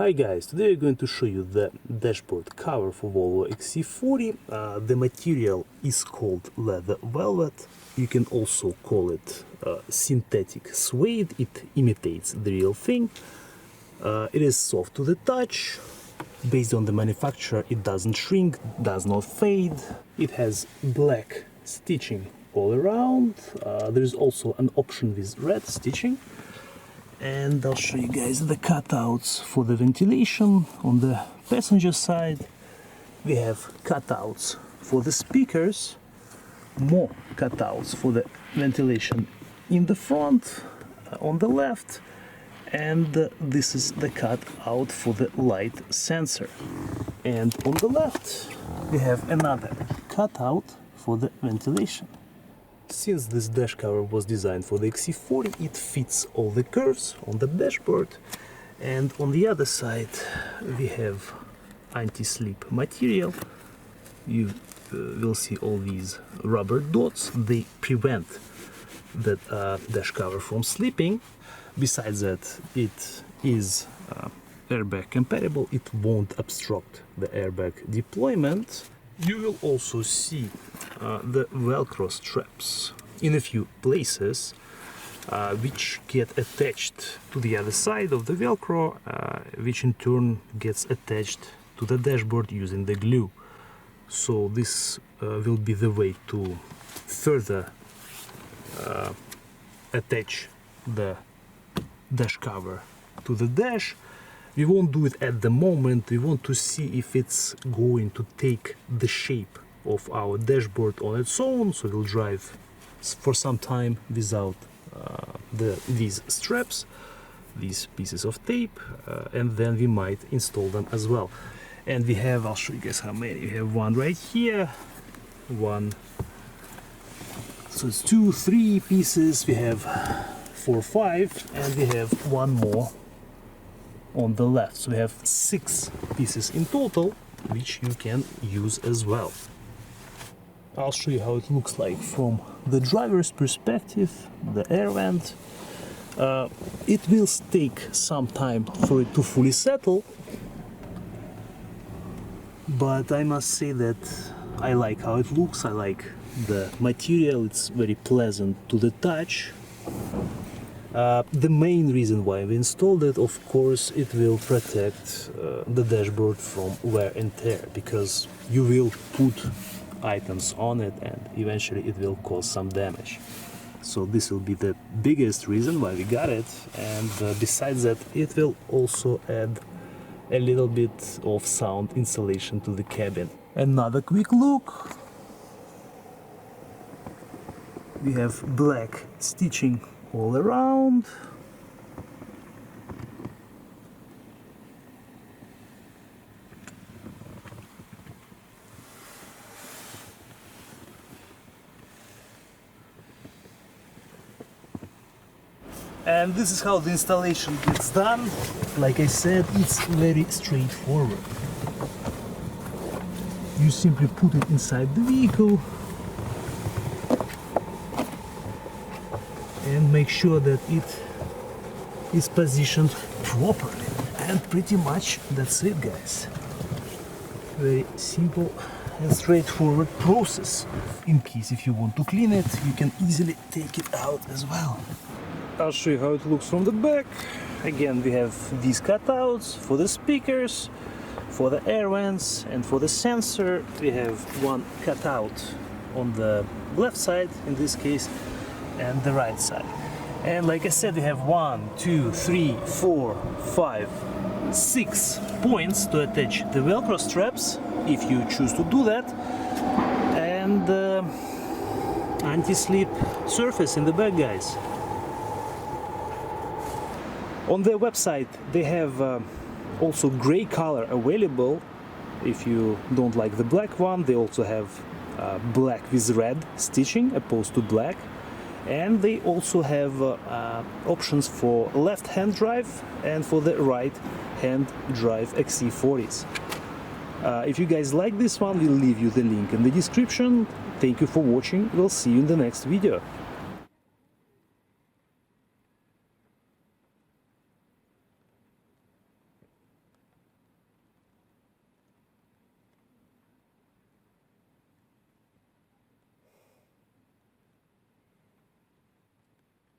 Hi guys, today I'm going to show you the dashboard cover for Volvo XC40. The material is called leather velvet. You can also call it synthetic suede. It imitates the real thing. It is soft to the touch. Based on the manufacturer, it doesn't shrink, does not fade. It has black stitching all around. There is also an option with red stitching. And I'll show you guys the cutouts for the ventilation. On the passenger side we have cutouts for the speakers, more cutouts for the ventilation in the front on the left, and this is the cutout for the light sensor. And on the left we have another cutout for the ventilation. Since this dash cover was designed for the XC40, it fits all the curves on the dashboard. And on the other side we have anti-slip material. You will see all these rubber dots. They prevent the dash cover from slipping. Besides that, it is airbag compatible. It won't obstruct the airbag deployment. You will also see the Velcro straps in a few places, which get attached to the other side of the Velcro, which in turn gets attached to the dashboard using the glue. So this will be the way to further attach the dash cover to the dash. We won't do it at the moment. We want to see if it's going to take the shape of our dashboard on its own, so we'll drive for some time without these straps, these pieces of tape, and then we might install them as well. And we have, I'll show you guys how many. We have one right here, one, so it's 2, 3 pieces. We have 4, 5, and we have one more on the left. So we have 6 pieces in total, which you can use as well. I'll show you how it looks like from the driver's perspective, the air vent. It will take some time for it to fully settle, but I must say that I like how it looks. I like the material. It's very pleasant to the touch. The main reason why we installed it, of course, it will protect the dashboard from wear and tear, because you will put items on it and eventually it will cause some damage. So this will be the biggest reason why we got it. And besides that, it will also add a little bit of sound insulation to the cabin. Another quick look. We have black stitching all around. And this is how the installation gets done. Like I said, it's very straightforward. You simply put it inside the vehicle and make sure that it is positioned properly, and pretty much that's it, guys. Very simple and straightforward process. In case if you want to clean it, you can easily take it out as well. I'll show you how it looks from the back. Again, we have these cutouts for the speakers, for the air vents, and for the sensor. We have one cutout on the left side in this case, and the right side. And like I said, we have 1, 2, 3, 4, 5, 6 points to attach the Velcro straps if you choose to do that, and anti-slip surface in the back, guys. On their website they have also gray color available. If you don't like the black one, they also have black with red stitching opposed to black. And they also have options for left-hand drive and for the right-hand drive XC40s. If you guys like this one, we'll leave you the link in the description. Thank you for watching. We'll see you in the next video.